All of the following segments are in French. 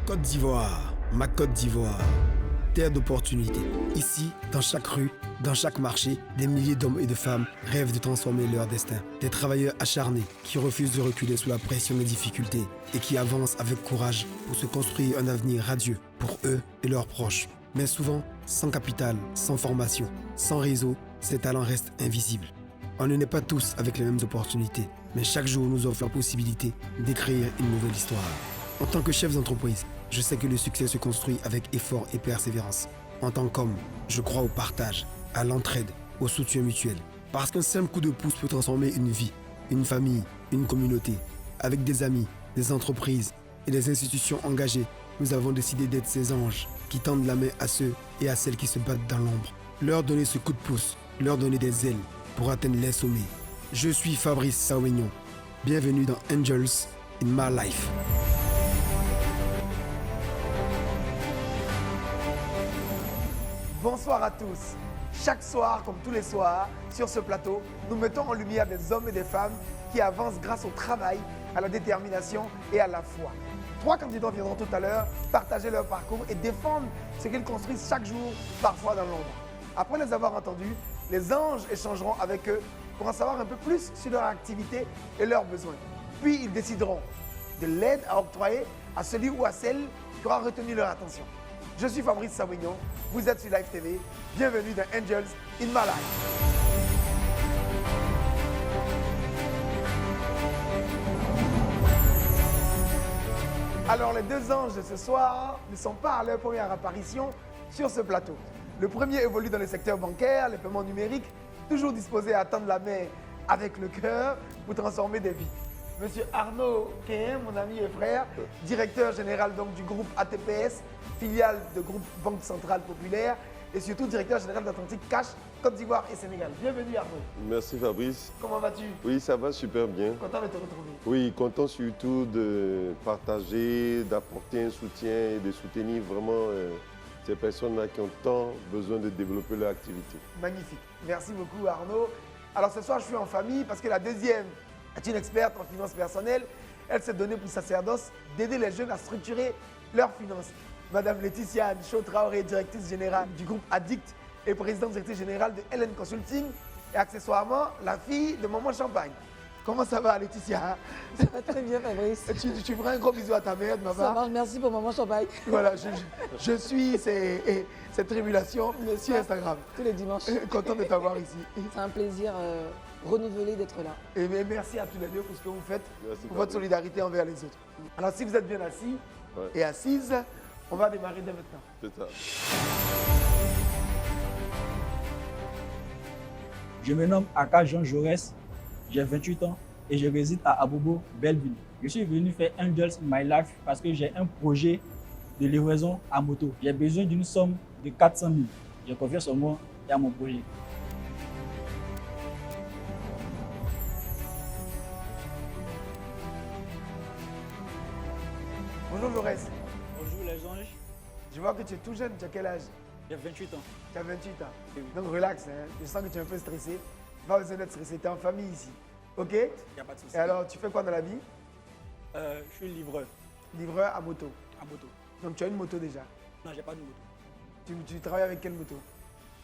Côte d'Ivoire, ma Côte d'Ivoire, terre d'opportunités. Ici, dans chaque rue, dans chaque marché, des milliers d'hommes et de femmes rêvent de transformer leur destin. Des travailleurs acharnés qui refusent de reculer sous la pression des difficultés et qui avancent avec courage pour se construire un avenir radieux pour eux et leurs proches. Mais souvent, sans capital, sans formation, sans réseau, ces talents restent invisibles. On ne naît pas tous avec les mêmes opportunités, mais chaque jour nous offre la possibilité d'écrire une nouvelle histoire. En tant que chef d'entreprise, je sais que le succès se construit avec effort et persévérance. En tant qu'homme, je crois au partage, à l'entraide, au soutien mutuel. Parce qu'un simple coup de pouce peut transformer une vie, une famille, une communauté. Avec des amis, des entreprises et des institutions engagées, nous avons décidé d'être ces anges qui tendent la main à ceux et à celles qui se battent dans l'ombre. Leur donner ce coup de pouce, leur donner des ailes pour atteindre les sommets. Je suis Fabrice Sawignon. Bienvenue dans Angels in My Life. Bonsoir à tous. Chaque soir, comme tous les soirs, sur ce plateau, nous mettons en lumière des hommes et des femmes qui avancent grâce au travail, à la détermination et à la foi. 3 candidats viendront tout à l'heure partager leur parcours et défendre ce qu'ils construisent chaque jour, parfois dans l'ombre. Après les avoir entendus, les anges échangeront avec eux pour en savoir un peu plus sur leur activité et leurs besoins. Puis ils décideront de l'aide à octroyer à celui ou à celle qui aura retenu leur attention. Je suis Fabrice Sawignon, vous êtes sur Live TV, bienvenue dans Angels in My Life. Alors les 2 anges de ce soir ne sont pas à leur première apparition sur ce plateau. Le premier évolue dans le secteur bancaire, les paiements numériques, toujours disposé à tendre la main avec le cœur pour transformer des vies. Monsieur Arnaud Kéhem, mon ami et frère, directeur général donc du groupe ATPS, filiale de groupe Banque Centrale Populaire et surtout directeur général d'Atlantique Cash, Côte d'Ivoire et Sénégal. Bienvenue Arnaud. Merci Fabrice. Comment vas-tu? Oui, ça va super bien. Content de te retrouver. Oui, content surtout de partager, d'apporter un soutien et de soutenir vraiment ces personnes-là qui ont tant besoin de développer leur activité. Magnifique. Merci beaucoup Arnaud. Alors ce soir, je suis en famille parce que la deuxième est une experte en finances personnelles. Elle s'est donnée pour sacerdoce d'aider les jeunes à structurer leurs finances. Madame Laetitia Anne-Traoré, directrice générale du groupe Addict et présidente directrice générale de LN Consulting et accessoirement la fille de Maman Champagne. Comment ça va Laetitia? Ça va très bien Fabrice. Tu feras un gros bisou à ta mère de ma part. Ça marche, merci pour Maman Champagne. Voilà, je suis cette tribulation sur Instagram. Tous les dimanches. Content de t'avoir ici. C'est un plaisir renouvelé d'être là. Et merci à tous les deux pour ce que vous faites, Merci, pour votre solidarité envers les autres. Alors si vous êtes bien assis et assises, on va démarrer dès maintenant. C'est ça. Je me nomme Aka Jean Jaurès, j'ai 28 ans et je réside à Abobo, Belleville. Je suis venu faire Angels in My Life parce que j'ai un projet de livraison à moto. J'ai besoin d'une somme de 400 000. J'ai confiance en moi et à mon projet. Bonjour Jaurès. Bonjour les anges, Je vois que tu es tout jeune, tu as quel âge? j'ai 28 ans. Tu as 28 ans. Donc relax, hein. Je sens que tu es un peu stressé. Pas besoin d'être stressé, tu es en famille ici. Ok? Il n'y a pas de souci. Et alors, tu fais quoi dans la vie? Je suis livreur Livreur à moto. à moto. Donc tu as une moto déjà. Non, j'ai pas de moto. Tu travailles avec quelle moto?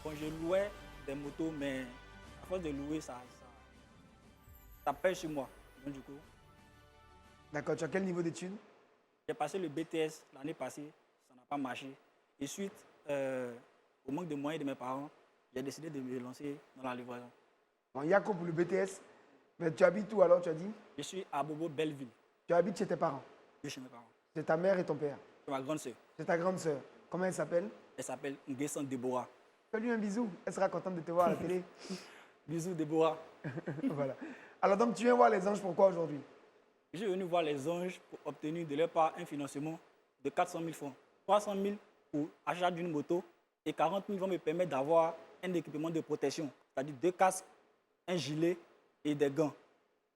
Bon, je louais des motos, mais à force de louer, ça pèse sur moi. Donc du coup, D'accord, tu as quel niveau d'études? j'ai passé le BTS l'année passée, ça n'a pas marché. Et suite au manque de moyens de mes parents, j'ai décidé de me lancer dans la livraison. Bon, il y a quoi pour le BTS? Mais tu habites où alors, tu as dit? Je suis à Bobo, Belleville. Tu habites chez tes parents? Je suis chez mes parents. C'est ta mère et ton père? C'est ma grande sœur. C'est ta grande sœur? Comment elle s'appelle? Elle s'appelle Nguessan Deborah. Fais-lui un bisou, elle sera contente de te voir à la télé. Bisous Deborah. Voilà. Alors donc tu viens voir les anges pourquoi aujourd'hui? Je suis venu voir les anges pour obtenir de leur part un financement de 400 000 francs. 300 000 pour achat d'une moto et 40 000 vont me permettre d'avoir un équipement de protection, c'est-à-dire 2 casques, un gilet et des gants.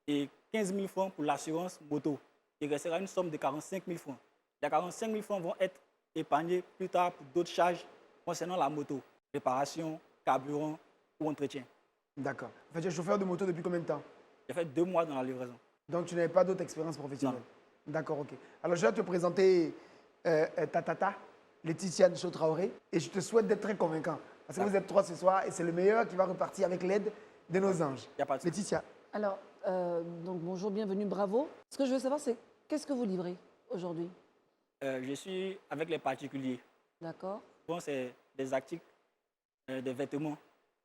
Et 15 000 francs pour l'assurance moto. Il restera une somme de 45 000 francs. Les 45 000 francs vont être épargnés plus tard pour d'autres charges concernant la moto, réparation, carburant ou entretien. D'accord. En fait, tu es chauffeur de moto depuis combien de temps? J'ai fait 2 mois dans la livraison. Donc tu n'avais pas d'autre expérience professionnelle? Non. D'accord, ok. Alors je vais te présenter ta tata, Laetitia Ncho-Traoré, et je te souhaite d'être très convaincant. Parce que vous êtes 3 ce soir et c'est le meilleur qui va repartir avec l'aide de nos anges. Y a pas de souci. Laetitia, Alors, donc bonjour, bienvenue, bravo. Ce que je veux savoir, c'est qu'est-ce que vous livrez aujourd'hui? Je suis avec les particuliers. D'accord, Souvent, c'est des articles, des vêtements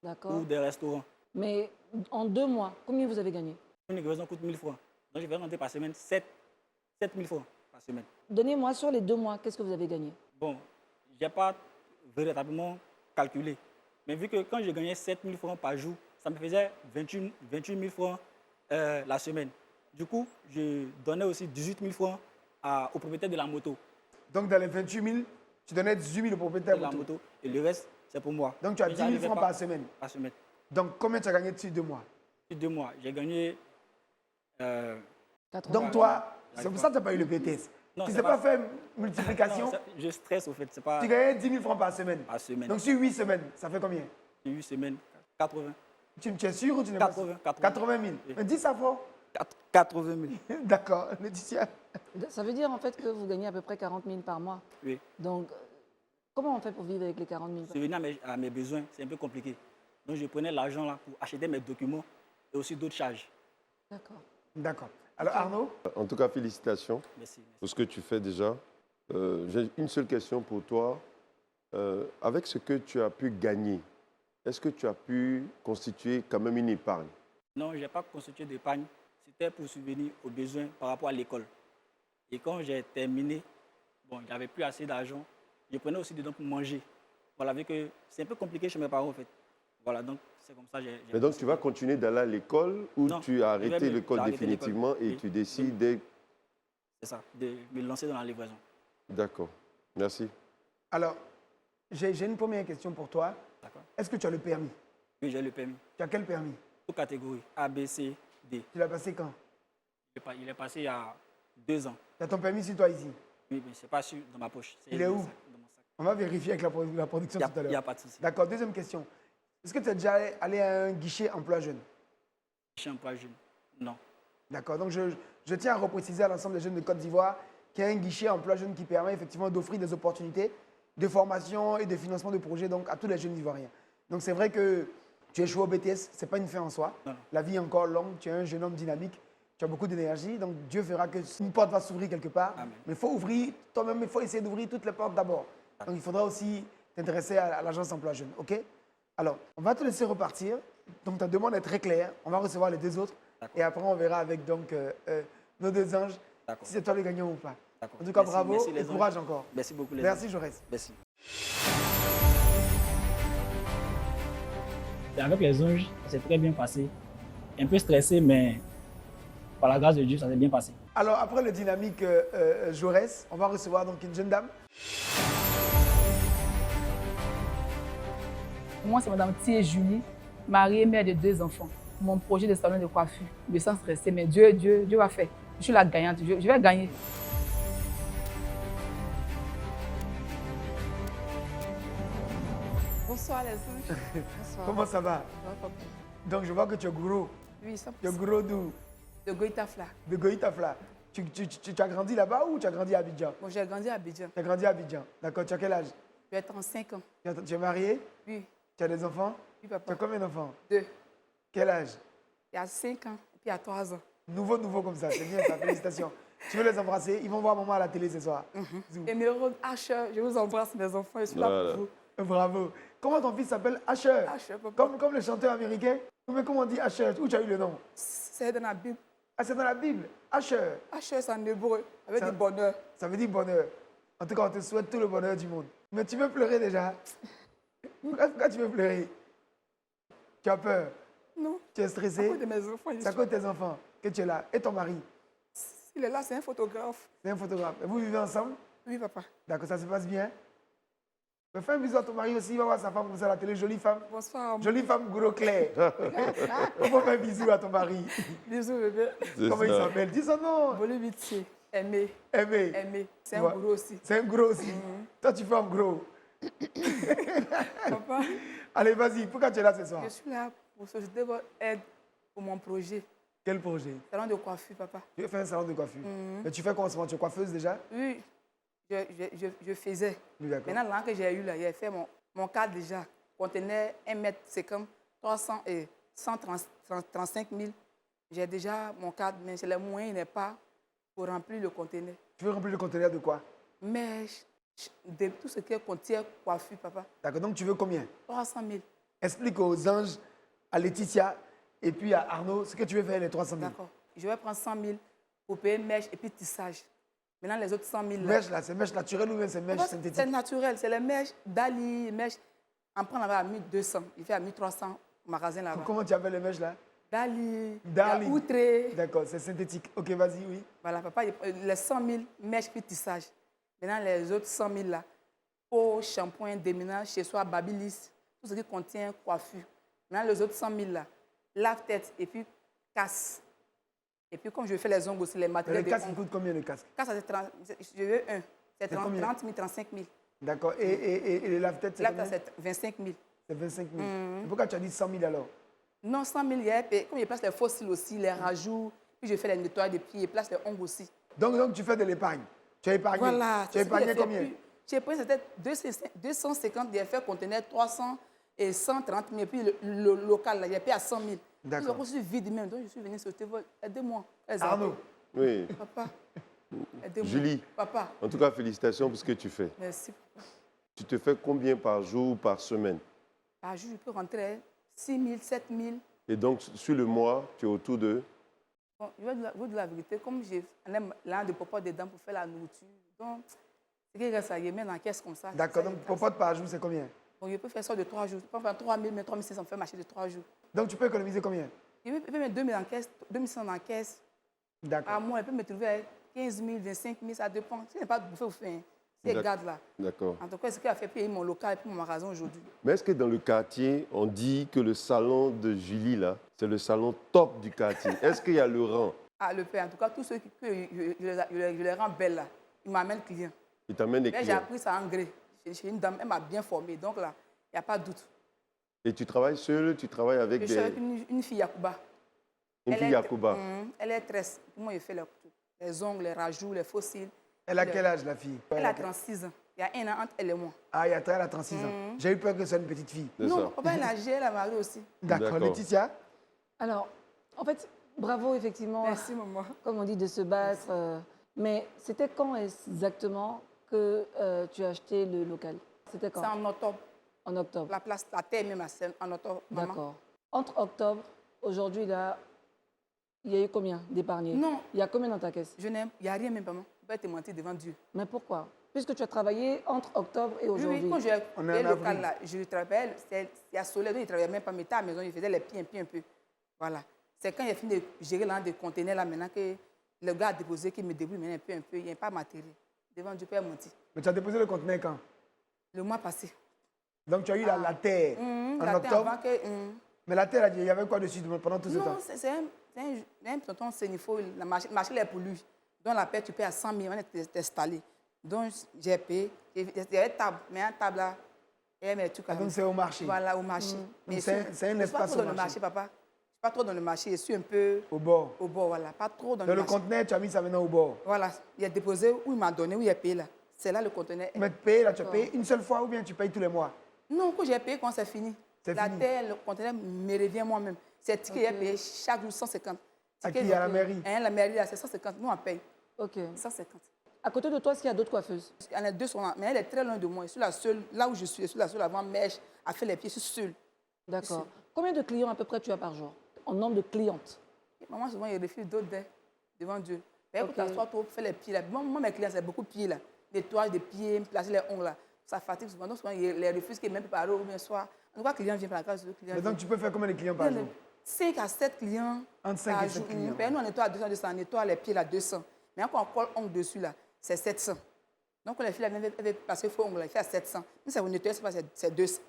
d'accord. ou des restaurants. Mais en 2 mois, combien vous avez gagné? Une livraison coûte 1000 francs. Donc, je vais rentrer par semaine 7 000 francs par semaine. Donnez-moi sur les 2 mois, qu'est-ce que vous avez gagné? Bon, je n'ai pas véritablement calculé. Mais vu que quand je gagnais 7 000 francs par jour, ça me faisait 28 000 francs la semaine. Du coup, je donnais aussi 18 000 francs au propriétaire de la moto. donc dans les 28 000, tu donnais 18 000 au propriétaire De la moto. moto. Et le reste, c'est pour moi. Donc tu as Mais 10 000 j'arrivais francs pas par semaine. par semaine. Donc combien tu as gagné dessus 2 mois? Depuis 2 mois, j'ai gagné. 80. Donc toi, c'est pour ça que tu n'as pas eu le BTS. Non, Tu c'est n'as pas- pas fait multiplication, Je stresse au fait. C'est pas tu gagnais 10 000 francs par semaine. par semaine. Donc sur 8 semaines, ça fait combien? 8 semaines, 80. Tu es sûr ou tu n'es pas 80, sûr? 80. 80 000. Oui. Mais dis ça fort. 80 000. D'accord, Laetitia. Ça veut dire en fait que vous gagnez à peu près 40 000 par mois. Oui. Donc, comment on fait pour vivre avec les 40 000? Subvenir à mes besoins, c'est un peu compliqué. Donc, je prenais l'argent là pour acheter mes documents et aussi d'autres charges. D'accord. D'accord. Alors Arnaud, En tout cas, félicitations Merci. pour ce que tu fais déjà. J'ai une seule question pour toi. Avec ce que tu as pu gagner, est-ce que tu as pu constituer quand même une épargne? Non, je n'ai pas constitué d'épargne. C'était pour subvenir aux besoins par rapport à l'école. Et quand j'ai terminé, bon, il n'y avait plus assez d'argent. Je prenais aussi dedans pour manger. Voilà, vu que c'est un peu compliqué chez mes parents, en fait. Voilà, donc c'est comme ça que j'ai Mais donc, tu vas continuer d'aller à l'école ou Non, tu as je vais arrêté me- l'école j'ai arrêté définitivement l'école. et Oui. tu décides de... C'est ça, de me lancer dans la livraison. D'accord. Merci. alors, j'ai une première question pour toi. D'accord. Est-ce que tu as le permis? Oui, j'ai le permis. Tu as quel permis? Toute catégorie, A, B, C, D. Tu l'as passé quand? Il est passé il y a 2 ans. Tu as ton permis sur toi ici. Oui, mais ce n'est pas sûr dans ma poche. Il est dans où? mon sac, dans mon sac. On va vérifier avec la production tout à Il n'y a l'heure. pas de souci. D'accord, deuxième question. Est-ce que tu es déjà allé à un guichet emploi jeune? Je suis emploi jeune. Non. D'accord, donc je tiens à repréciser à l'ensemble des jeunes de Côte d'Ivoire qu'il y a un guichet emploi jeune qui permet effectivement d'offrir des opportunités de formation et de financement de projets donc, à tous les jeunes Ivoiriens. Donc c'est vrai que tu échoues au BTS, ce n'est pas une fin en soi. Non. La vie est encore longue, tu es un jeune homme dynamique, tu as beaucoup d'énergie, donc Dieu fera que une porte va s'ouvrir quelque part. Amen. Mais il faut ouvrir, toi-même, il faut essayer d'ouvrir toutes les portes d'abord. Donc il faudra aussi t'intéresser à l'agence emploi jeune, ok? Alors, on va te laisser repartir. Donc ta demande est très claire, on va recevoir les 2 autres. D'accord. Et après, on verra avec donc, nos 2 anges D'accord. si c'est toi le gagnant ou pas. D'accord. En tout cas, Merci, bravo merci les et anges. courage encore. Merci beaucoup, les Merci, anges. Jaurès. Merci. Et avec les anges, ça s'est très bien passé. Un peu stressé, mais par la grâce de Dieu, ça s'est bien passé. Alors, après le dynamique Jaurès, on va recevoir donc une jeune dame. Moi, c'est Mme Thier Julie, mariée, mère de 2 enfants. Mon projet de salon de coiffure, je me sens stressée, mais Dieu va faire. Je suis la gagnante, je vais gagner. Bonsoir les anges. Bonsoir. Comment ça va? Ça va, papa? Donc, je vois que tu es gros. Oui, ça Tu es gros d'où? de Goïtafla. De Goïtafla. Tu as grandi là-bas ou tu as grandi à Abidjan? Bon, j'ai grandi à Abidjan. Tu as grandi à Abidjan. D'accord, tu as quel âge? Je vais être en 5 ans. Tu es marié? Oui, Tu as des enfants? oui, Tu as papa. combien d'enfants? 2. Quel âge? Il y a 5 ans, et puis il y a 3 ans. Nouveau comme ça, c'est bien ça, félicitations. Tu veux les embrasser? Ils vont voir maman à la télé ce soir. Zou. Et mes rôles, Asher, je vous embrasse, mes enfants, je suis là Voilà. pour vous. Bravo. Comment ton fils s'appelle? Asher. Asher, papa. Comme le chanteur américain? Mais comment on dit Asher? Où tu as eu le nom? C'est dans la Bible. Ah, c'est dans la Bible. Asher. Asher, c'est en hébreu, avec Ça- du bonheur. Ça veut dire bonheur. En tout cas, on te souhaite tout le bonheur du monde. Mais tu veux pleurer déjà? Pourquoi tu veux pleurer? Tu as peur? Non, Tu es à stressé? cause de mes enfants. je C'est à suis- cause de tes enfants que tu es là. Et ton mari? Il est là, c'est un photographe. C'est un photographe. Et vous vivez ensemble? Oui, papa. D'accord, ça se passe bien? Mais fais un bisou à ton mari aussi. Il va voir sa femme comme ça à la télé. Jolie femme. Bonsoir. Jolie femme gros clair. On va faire un bisou à ton mari. Bisous, bébé. C'est Comment il ça. s'appelle? Dis son nom. Volumitier. Aimé. Aimé. Aimé. C'est Ouais. un gros aussi. C'est un gros aussi. Toi, tu fais un gros. Papa, Allez, vas-y. Pourquoi tu es là ce soir? je suis là pour solliciter votre aide pour mon projet. Quel projet? Salon de coiffure, papa. Tu veux faire un salon de coiffure. Mais tu fais quoi en ce moment? Tu es coiffeuse déjà? Oui, je faisais. Oui, d'accord. Maintenant, l'argent que j'ai eu là, j'ai fait mon cadre déjà, contenait 1,50 m, 300 et 135 000. J'ai déjà mon cadre, mais c'est le moyen, il n'est pas pour remplir le conteneur. Tu veux remplir le conteneur de quoi? Mais de tout ce qui contient coiffure, papa, D'accord, donc tu veux combien? 300 000. Explique aux anges, à Laetitia et puis à Arnaud ce que tu veux faire les 300 000. D'accord. Je vais prendre 100 000 pour payer mèche et puis tissage. Maintenant, les autres 100 000 là. Mèche là, c'est mèche naturelle ou bien c'est mèche Papa, synthétique? c'est naturel, c'est les mèches d'Ali, mèches. On prend là-bas à 1200, il fait à 1300 au magasin là-bas. Comment tu appelles les mèches là? Dali, Dali. Outré. D'accord, c'est synthétique. Ok, vas-y, oui. Voilà, papa, les 100 000 mèches puis tissage. Maintenant, les autres 100 000 là, peau, shampoing, déménage, chez soi, babyliss, tout ce qui contient coiffure. Maintenant, les autres 100 000 là, lave-tête et puis casse. Et puis, comme je fais les ongles aussi, les Mais matériels le de casque, il coûte combien le casque? Casse, je veux un. C'est C'est 30 combien? 000, 35 000. D'accord, et les lave-têtes, c'est combien? Lave-tête, c'est 25 000. C'est 25 000. Et pourquoi tu as dit 100 000 alors? Non, 100 000, comme je place les fossiles aussi, les rajouts, puis je fais les nettoyages de pieds, je place les ongles aussi. Donc tu fais de l'épargne. Tu as épargné. Voilà. Tu as épargné combien? J'ai pris c'était 250, j'ai fait conteneur 300 et 130 000. Et puis le local, là, j'ai payé à 100 000. D'accord. Je suis vide même, donc je suis venu sur le téléphone. Aidez-moi. Arnaud, Oui. Papa, aidez-moi. Julie, Papa, en tout cas, félicitations pour ce que tu fais. merci. Papa. Tu te fais combien par jour ou par semaine? Par jour, je peux rentrer 6 000, 7 000. Et donc, sur le mois, tu es autour de... Bon, je vais vous dire la vérité, comme j'ai l'un de papa dedans pour faire la nourriture, donc, c'est que ça y est, met dans la caisse comme ça. d'accord, donc popote par jour, c'est combien? Bon, je peux faire ça de 3 jours. Je peux faire 3 000, mais 3 600, on fait marcher de 3 jours. Donc tu peux économiser combien? Je peux mettre 2 000 en caisse, 2 600 dans la caisse. À D'accord. moi, je peux me trouver avec 15 000, 25 000, ça dépend. Ce n'est pas de bouffer ou faire. C'est garde là. D'accord. En tout cas, c'est ce qui a fait payer mon local et puis mon magasin aujourd'hui. Mais est-ce que dans le quartier, on dit que le salon de Julie, là, c'est le salon top du quartier? Est-ce qu'il y a le rang? Ah, le père, en tout cas, tous ceux que je les rends belles là, ils m'amènent clients. Il t'amène des Mais j'ai clients. appris ça en gré. Chez une dame, elle m'a bien formée. Donc là, il n'y a pas de doute. Et tu travailles seul, tu travailles avec Je suis avec une fille Yakuba. une fille Yakuba. Elle est tresse. Moi, je fais les ongles, les rajouts, les fossiles. Elle a quel âge la fille? Elle a 36 ans. Il y a un an entre elle et moi. Ah, elle a 36 ans. J'ai eu peur que ce soit une petite fille. C'est Non, ça. papa, elle a âgé, elle a marié aussi. D'accord, D'accord. Laetitia? Alors, en fait, bravo, effectivement, Merci, maman. comme on dit, de se battre. Mais c'était quand exactement que tu as acheté le local? C'était quand? C'est en octobre. En octobre. La place, la terre même, c'est en octobre. maman. D'accord. Entre octobre, aujourd'hui, là, il y a eu combien d'épargnés? Non. Il y a combien dans ta caisse? Il n'y a rien même, maman. Je vais te mentir devant Dieu. Mais pourquoi? Puisque tu as travaillé entre octobre et Oui, aujourd'hui. oui, quand j'ai On est payé en le local avril. là, je travaillais, il y a soleil, donc il ne travaillait même pas, mais à la maison, il faisait les pieds un peu. Voilà. C'est quand il a fini de gérer l'un des conteneurs là, maintenant que le gars a déposé, qu'il me débrouille maintenant un peu, il n'y a pas de matériel. Devant Dieu, Père menti. Mais tu as déposé le conteneur quand? Le mois passé. Donc tu as eu la terre en La terre octobre. avant que, Mais la terre, il y avait quoi dessus pendant tout ce temps? non, c'est un tonton Sénifo, le marché est pour lui. Donc la paix, tu payes à 100 000, on est installé. Donc j'ai payé. Il y avait une table, mais un table là, et mes trucs. Donc c'est au marché. Voilà, au marché. Mais Donc, c'est un espace pas trop au dans le marché. marché, papa. Je suis pas trop dans le marché, je suis un peu Au bord. au bord, voilà. Pas trop dans Dans le le marché. conteneur, tu as mis ça maintenant au bord. Voilà, il a déposé où il m'a donné, où il a payé là. C'est là le conteneur. Mais tu payes là, tu as payé une seule fois ou bien tu payes tous les mois? Non, quand j'ai payé, quand c'est fini. C'est La fini. terre, le conteneur me revient moi-même. C'est ticket, j'ai payé chaque jour 150. À Ticket, qui? À la mairie? Hein, la mairie, là, c'est 150. Nous, on paye Ok. 150. À côté de toi, est-ce qu'il y a d'autres coiffeuses? Il y en a deux, mais elle est très loin de moi. Je suis la seule, là où je suis la seule avant mèche à faire les pieds. Je suis seule. D'accord. Combien de clients à peu près tu as par jour? En nombre de clientes? Maman, souvent, il refuse d'autres devant Dieu. Mais Ok. pour t'asseoir, tu fais les pieds là. Moi, mes clients, c'est beaucoup de pieds là. Nettoyage des pieds, me placer les ongles là. Ça fatigue souvent. Donc, souvent, il les refuse qu'ils même préparé ou bien soit. En tout cas, client vient par la case, le client Mais donc vient. tu peux faire combien de clients par jour? 5 à 7 clients. Entre 5 par et 7 jour. clients. Nous, on nettoie à 200, 200, on nettoie les pieds là, 200. Mais quand on colle ongle dessus là, c'est 700. Donc, quand les filles, elles veulent passer faux ongle, là, il fait à 700. Mais ça, vous nettoyez, c'est 200.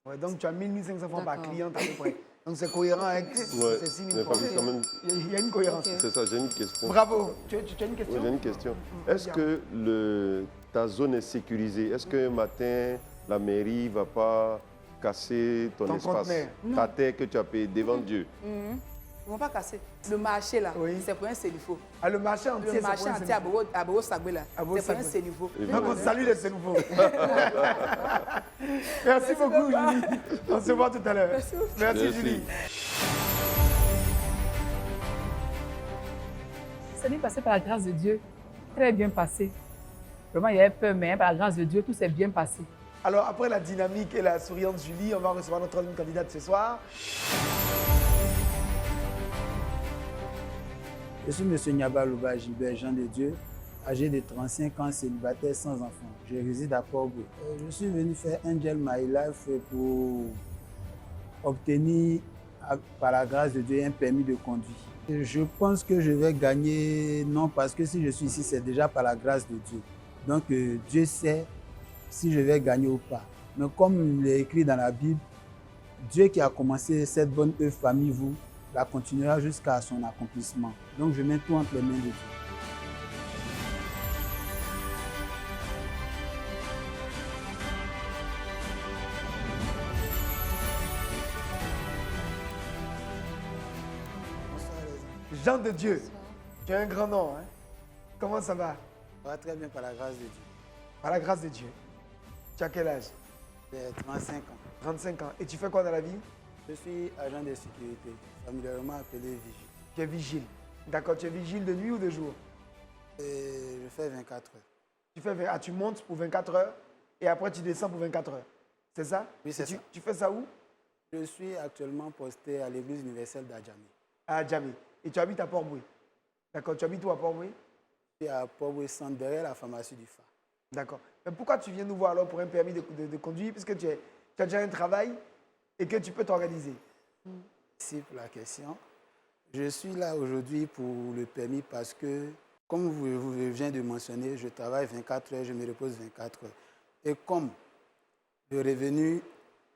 Ouais, donc tu as 1500 francs par D'accord. cliente à peu près. Donc c'est cohérent avec Ouais. ces 6 Mais 000 francs. Fabrice, quand même, Il y a une cohérence. Ok. c'est ça, j'ai une question. Bravo. Tu as une Oui, question? j'ai une question. Est-ce que ta zone est sécurisée? Est-ce qu'un matin, la mairie ne va pas casser ton Ton espace, conteneur. ta terre que tu as payée devant Dieu? Ils ne vont pas casser. Le marché, là, Oui. c'est pour un Sénifo. Ah, le marché entier, Le c'est marché pour un entier Sénégal. à Bobo Sagbé, là, À Bobo c'est pour un Sagbé. Sénifo. Donc, on salue les Sénouveaux. Merci beaucoup, Julie. On se voit tout à l'heure. Merci. Merci, Merci. Julie. Ça n'est passé par la grâce de Dieu, très bien passé. Vraiment, il y avait peur, mais par la grâce de Dieu, tout s'est bien passé. Alors, après la dynamique et la souriante Julie, on va recevoir notre troisième candidate ce soir. Je suis M. Nyabalouba Gilbert Jean de Dieu, âgé de 35 ans, célibataire sans enfant. Je réside à Port-Boué. Je suis venu faire Angel My Life pour obtenir, par la grâce de Dieu, un permis de conduire. Je pense que je vais gagner, non, parce que si je suis ici, c'est déjà par la grâce de Dieu. Donc Dieu sait si je vais gagner ou pas. Mais comme il est écrit dans la Bible, Dieu qui a commencé cette bonne œuvre parmi vous, la continuera jusqu'à son accomplissement. Donc je mets tout entre les mains de Dieu. Bonsoir les amis. Jean de Dieu. Tu as un grand nom, hein? Comment ça va? Ça va très bien par la grâce de Dieu. Par la grâce de Dieu. Tu as quel âge? J'ai 35 ans. 35 ans. Et tu fais quoi dans la vie? Je suis agent de sécurité, familièrement appelé vigile. Tu es vigile. D'accord, tu es vigile de nuit ou de jour? Et je fais 24 heures. Tu fais, tu montes pour 24 heures et après tu descends pour 24 heures. C'est ça? Oui, c'est Et ça. Tu fais ça où? Je suis actuellement posté à l'église universelle d'Adjamé. À Djamé. Et tu habites à Port-Boué. D'accord, tu habites où à Port-Boué? Je suis à Port-Boué Centre, derrière la pharmacie du phare. D'accord. Mais pourquoi tu viens nous voir alors pour un permis de conduire puisque tu as déjà un travail et que tu peux t'organiser? Merci pour la question. Je suis là aujourd'hui pour le permis parce que, comme vous venez de mentionner, je travaille 24 heures, je me repose 24 heures. Et comme le revenu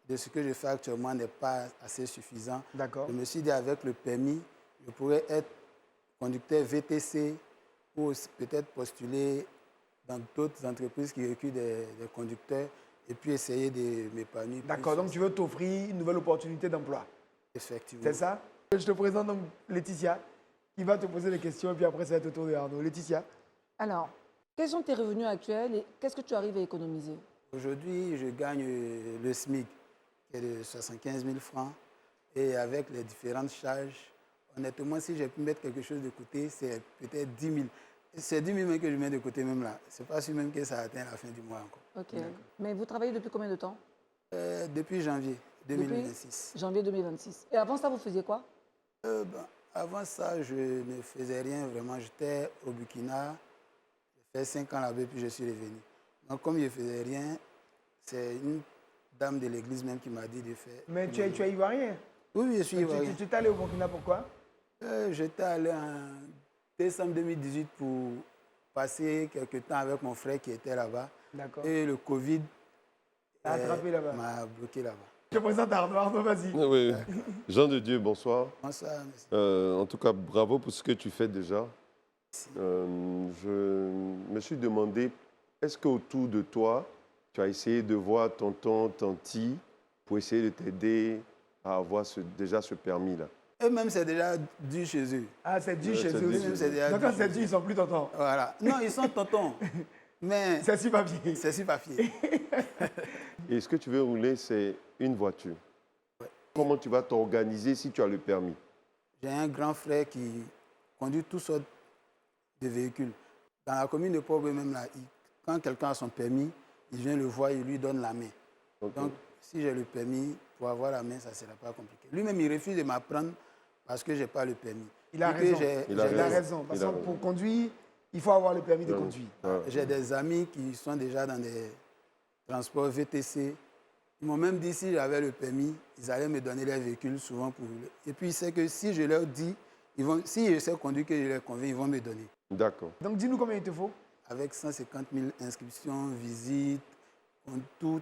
de ce que je fais actuellement n'est pas assez suffisant, D'accord. je me suis dit avec le permis, je pourrais être conducteur VTC ou peut-être postuler dans d'autres entreprises qui recrutent des conducteurs et puis essayer de m'épanouir. D'accord, plus. donc tu veux t'offrir une nouvelle opportunité d'emploi. Effectivement. C'est ça? Je te présente donc Laetitia qui va te poser des questions et puis après ça va être au tour de Arnaud. Laetitia, Alors, quels sont tes revenus actuels et qu'est-ce que tu arrives à économiser? Aujourd'hui, je gagne le SMIC, qui est de 75 000 francs. Et avec les différentes charges, honnêtement, si j'ai pu mettre quelque chose de côté, c'est peut-être 10 000. C'est 10 000 même que je mets de côté même là. C'est pas sûr même que ça atteint la fin du mois encore. Ok. Mais vous travaillez depuis combien de temps? Depuis janvier 2026. Depuis janvier 2026. Et avant ça, vous faisiez quoi? Avant ça, je ne faisais rien vraiment. J'étais au Burkina. J'ai fait 5 ans là-bas, puis je suis revenu. Donc, comme je ne faisais rien, c'est une dame de l'église même qui m'a dit de faire. mais tu es ivoirien. Oui, je suis ivoirien. Tu t'es allé au Burkina pourquoi? J'étais allé en décembre 2018 pour passer quelques temps avec mon frère qui était là-bas. D'accord. Et le Covid T'as attrapé là-bas. m'a bloqué là-bas. Je te présente Arnaud. Arnaud, vas-y. Oui. Jean de Dieu, bonsoir. Bonsoir, monsieur. En tout cas, bravo pour ce que tu fais déjà. Je me suis demandé, est-ce qu'autour de toi, tu as essayé de voir tonton, tanti, pour essayer de t'aider à avoir déjà ce permis-là? Eux-mêmes, c'est déjà dû chez eux. Ah, c'est dû Ouais, chez c'est eux. dû aussi. chez eux. Donc quand c'est dû, ils sont plus tontons. Voilà. Non, ils sont tontons. Mais C'est sur papier. c'est sur papier. Et ce que tu veux rouler, c'est une voiture. Comment tu vas t'organiser si tu as le permis? J'ai un grand frère qui conduit toutes sortes de véhicules. Dans la commune de Port-Boué même là, quand quelqu'un a son permis, il vient le voir, il lui donne la main. Ok. Donc, si j'ai le permis, pour avoir la main, ça ne sera pas compliqué. Lui-même, il refuse de m'apprendre parce que je n'ai pas le permis. Il a Et que raison. Il a Il a raison. raison. Parce Il a que raison. pour conduire, il faut avoir le permis de Ouais. conduire. Ouais. J'ai des amis qui sont déjà dans des transports VTC. Ils m'ont même dit si j'avais le permis, ils allaient me donner les véhicules souvent pour rouler. Et puis, c'est que si je leur dis, si je sais conduire, que je les convainc, ils vont me donner. D'accord. Donc dis-nous combien il te faut. Avec 150 000 inscriptions, visites, tout.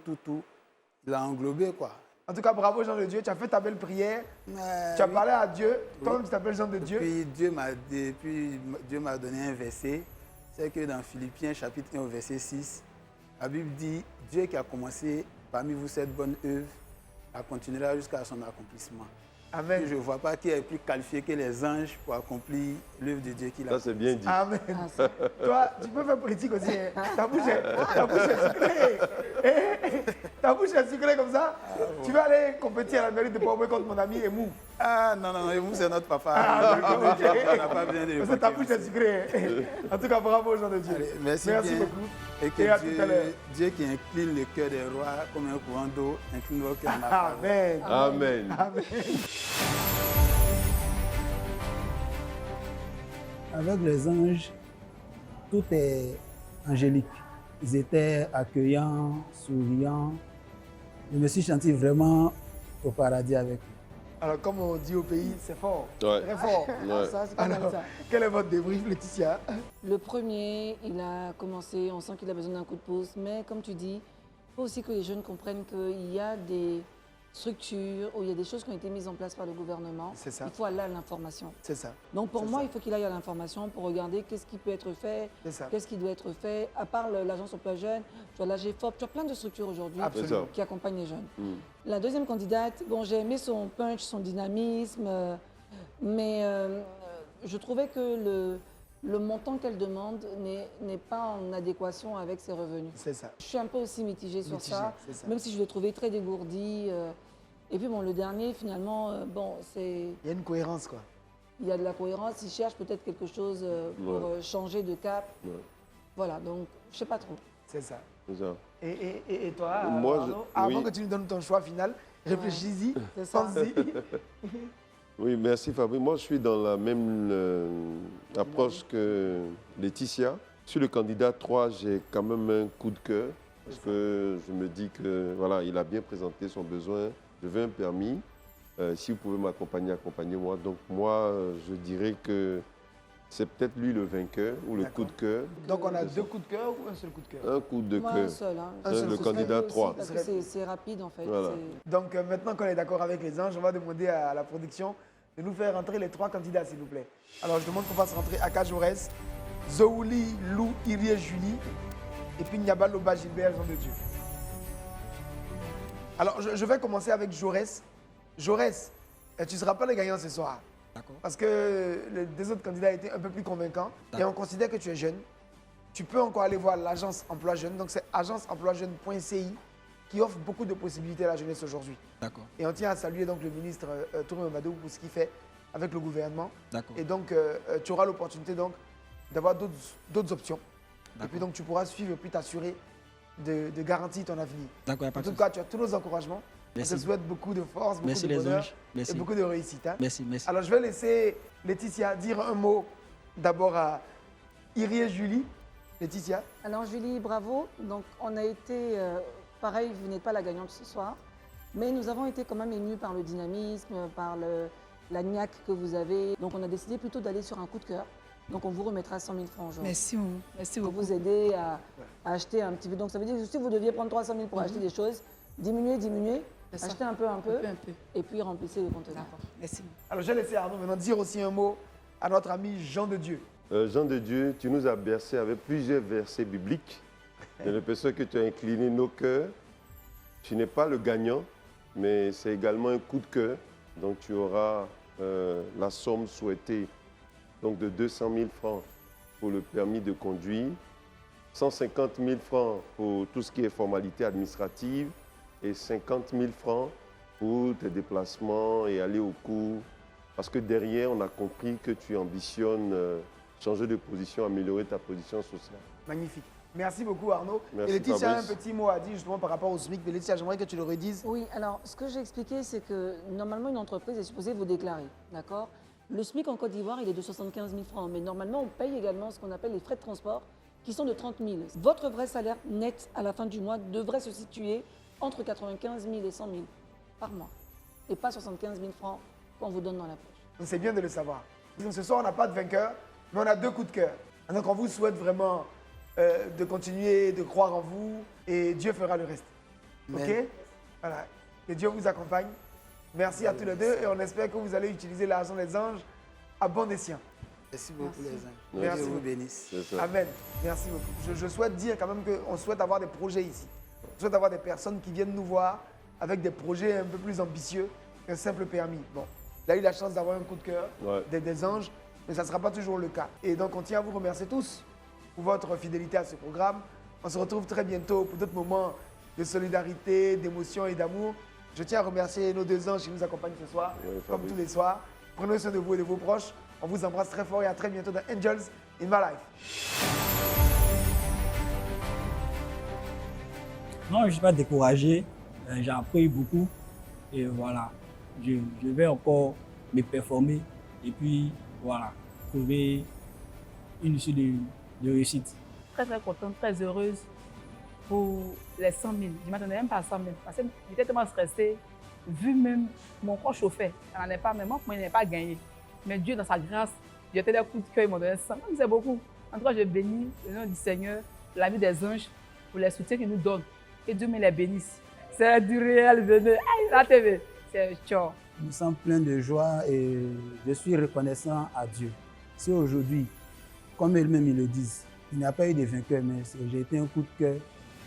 Il a englobé, quoi. En tout cas, bravo Jean de Dieu. Tu as fait ta belle prière. Mais Tu as oui. parlé à Dieu. Oui. Toi-même, tu t'appelles Jean de Dieu. Puis Dieu m'a donné un verset. C'est que dans Philippiens chapitre 1 au verset 6, la Bible dit, Dieu qui a commencé parmi vous cette bonne œuvre, la continuera jusqu'à son accomplissement. Amen. Je ne vois pas qui est plus qualifié que les anges pour accomplir l'œuvre de Dieu qu'il a. Ça, c'est bien dit. Amen. Ah, ça. Toi, tu peux faire politique aussi. Hein. Ta bouche est sucrée. Ta bouche est sucrée comme ça. Tu vas aller compétir à la mairie de Port contre mon ami Emou. Ah non, non, et vous, c'est notre papa. Ah, on n'a pas besoin de Parce que ta bouche est sucrée. En tout cas, bravo aux gens de Dieu. Allez, merci bien. beaucoup. Et que Et à tout à l'heure. Dieu qui incline le cœur des rois comme un courant d'eau, incline vos cœurs à ma parole. Amen. Amen. Amen. Avec les anges, tout est angélique. Ils étaient accueillants, souriants. Je me suis senti vraiment au paradis avec eux. Alors, comme on dit au pays, c'est fort. Ouais. Très fort. Ouais. Ça, c'est pas mal Alors, ça. quel est votre débrief, Laetitia? Le premier, il a commencé, on sent qu'il a besoin d'un coup de pouce, mais comme tu dis, il faut aussi que les jeunes comprennent qu'il y a des structures où il y a des choses qui ont été mises en place par le gouvernement. C'est ça. Il faut aller à l'information. C'est ça. Donc pour C'est moi, ça. il faut qu'il aille à l'information pour regarder qu'est-ce qui peut être fait, C'est ça. qu'est-ce qui doit être fait. À part l'agence emploi jeune, tu as l'AGFOP, tu as plein de structures aujourd'hui Absolument. qui accompagnent les jeunes. Mm. La deuxième candidate, bon, j'ai aimé son punch, son dynamisme, mais je trouvais que le montant qu'elle demande n'est pas en adéquation avec ses revenus. C'est ça. Je suis un peu aussi mitigée sur Mitigée, ça, c'est ça. même si je l'ai trouvé très dégourdi. Et puis bon, le dernier, finalement, bon, c'est... Il y a une cohérence, quoi. Il y a de la cohérence, il cherche peut-être quelque chose pour Ouais. changer de cap. Ouais. Voilà, donc je sais pas trop. C'est ça. C'est ça. Et toi, Moi, Arnaud, je- avant oui. que tu nous donnes ton choix final, réfléchis-y, C'est ça. pense-y. Oui, merci Fabrice. Moi, je suis dans la même approche que Laetitia. Sur le candidat 3, j'ai quand même un coup de cœur parce que je me dis que voilà, il a bien présenté son besoin. Je veux un permis. Si vous pouvez m'accompagner, accompagnez-moi. Donc moi, je dirais que c'est peut-être lui le vainqueur ou le coup de cœur. Donc on a deux coups de cœur ou un seul coup de cœur? Un coup de Moi, un cœur. seul. Hein. Un seul, le ce candidat serait aussi 3. Parce que c'est rapide, en fait. Voilà. C'est- Donc maintenant qu'on est d'accord avec les anges, on va demander à la production de nous faire rentrer les trois candidats, s'il vous plaît. Alors je demande qu'on fasse rentrer Aka Jaurès, Zouli, Lou, Irie, Julie, et puis Niabal, Loba, Gilbert, Jean de Dieu. Alors je vais commencer avec Jaurès. Jaurès, tu ne seras pas le gagnant ce soir. D'accord. Parce que les deux autres candidats étaient un peu plus convaincants. Et on considère que tu es jeune. Tu peux encore aller voir l'agence emploi jeune. Donc c'est agenceemploijeune.ci qui offre beaucoup de possibilités à la jeunesse aujourd'hui. D'accord. Et on tient à saluer donc le ministre Touré Mamadou pour ce qu'il fait avec le gouvernement. D'accord. Et donc tu auras l'opportunité donc d'avoir d'autres options. Et puis donc tu pourras suivre et puis t'assurer de garantir ton avenir. D'accord, il n'y a pas En de tout souci. cas, tu as tous nos encouragements. Merci. On te souhaite beaucoup de force, beaucoup Merci de les bonheur anges. Merci. et beaucoup de réussite. Hein. Merci, merci. Alors je vais laisser Laetitia dire un mot d'abord à Irie et Julie. Laetitia. Alors Julie, bravo. Donc on a été, pareil, vous n'êtes pas la gagnante ce soir, mais nous avons été quand même émus par le dynamisme, par la niaque que vous avez. Donc on a décidé plutôt d'aller sur un coup de cœur. Donc on vous remettra 100 000 francs aujourd'hui. Merci Pour beaucoup. vous aider à acheter un petit peu. Donc ça veut dire que si vous deviez prendre 300 000 pour acheter des choses, diminuez, C'est ça. achetez un peu, Un peu. et puis remplissez le conteneur. D'accord. Merci. Alors je vais laisser Arnaud maintenant dire aussi un mot à notre ami Jean de Dieu. Jean de Dieu, tu nous as bercé avec plusieurs versets bibliques. J'ai l'impression que tu as incliné nos cœurs. Tu n'es pas le gagnant, mais c'est également un coup de cœur. Donc tu auras la somme souhaitée donc de 200 000 francs pour le permis de conduire, 150 000 francs pour tout ce qui est formalité administrative et 50 000 francs pour tes déplacements et aller au cours. Parce que derrière, on a compris que tu ambitionnes changer de position, améliorer ta position sociale. Magnifique. Merci beaucoup Arnaud. Merci, et Laetitia a un Fabrice. petit mot à dire justement par rapport au SMIC. Mais Laetitia, j'aimerais que tu le redises. Oui, alors ce que j'ai expliqué, c'est que normalement une entreprise est supposée vous déclarer, d'accord? Le SMIC en Côte d'Ivoire, il est de 75 000 francs, mais normalement on paye également ce qu'on appelle les frais de transport qui sont de 30 000. Votre vrai salaire net à la fin du mois devrait se situer entre 95 000 et 100 000 par mois, et pas 75 000 francs qu'on vous donne dans la poche. Donc c'est bien de le savoir. Donc ce soir, on n'a pas de vainqueur, mais on a deux coups de cœur. Donc on vous souhaite vraiment de continuer, de croire en vous, et Dieu fera le reste. Amen. Ok? Voilà. Que Dieu vous accompagne. Merci à tous les deux, et on espère que vous allez utiliser l'argent des anges à bon escient. Merci beaucoup les anges. Merci. Dieu vous bénisse. C'est ça. Amen. Merci beaucoup. Je souhaite dire quand même qu'on souhaite avoir des projets ici. On souhaite avoir des personnes qui viennent nous voir avec des projets un peu plus ambitieux qu'un simple permis. Bon, Il a eu la chance d'avoir un coup de cœur Ouais. des anges, mais ça ne sera pas toujours le cas. Et donc, on tient à vous remercier tous pour votre fidélité à ce programme. On se retrouve très bientôt pour d'autres moments de solidarité, d'émotion et d'amour. Je tiens à remercier nos 2 anges qui nous accompagnent ce soir, Oui, comme Fabrice. tous les soirs. Prenez soin de vous et de vos proches. On vous embrasse très fort et à très bientôt dans Angels in My Life. Non, je ne suis pas découragé. J'ai appris beaucoup. Et voilà, je vais encore me performer. Et puis, voilà, trouver une issue de réussite. Très, très contente, très heureuse pour les 100 000. Je ne m'attendais même pas à 100 000 parce que j'étais tellement stressée, vu même mon corps chauffait. Ça n'en est pas, mais moi, je n'ai pas gagné. Mais Dieu, dans sa grâce, j'ai fait des coups de cœur, il m'a donné 100 000. C'est beaucoup. En tout cas, je bénis le nom du Seigneur, la vie des anges, pour les soutiens qu'ils nous donnent. Et Dieu me les bénisse. C'est du réel, venez. Hey, la TV, c'est ciao. Je me sens plein de joie et je suis reconnaissant à Dieu. Si aujourd'hui, comme eux-mêmes ils le disent, il n'y a pas eu de vainqueur, mais j'ai été un coup de cœur,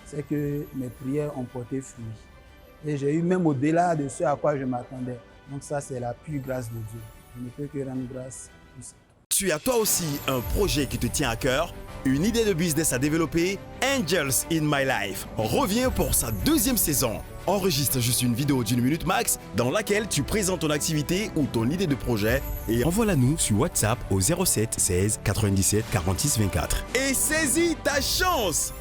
c'est que mes prières ont porté fruit. Et j'ai eu même au-delà de ce à quoi je m'attendais. Donc ça, c'est la pure grâce de Dieu. Je ne peux que rendre grâce pour ça. Tu as toi aussi un projet qui te tient à cœur, une idée de business à développer? Angels in My Life revient pour sa 2e saison. Enregistre juste une vidéo d'1 minute max dans laquelle tu présentes ton activité ou ton idée de projet et envoie-la nous sur WhatsApp au 07 16 97 46 24. Et saisis ta chance!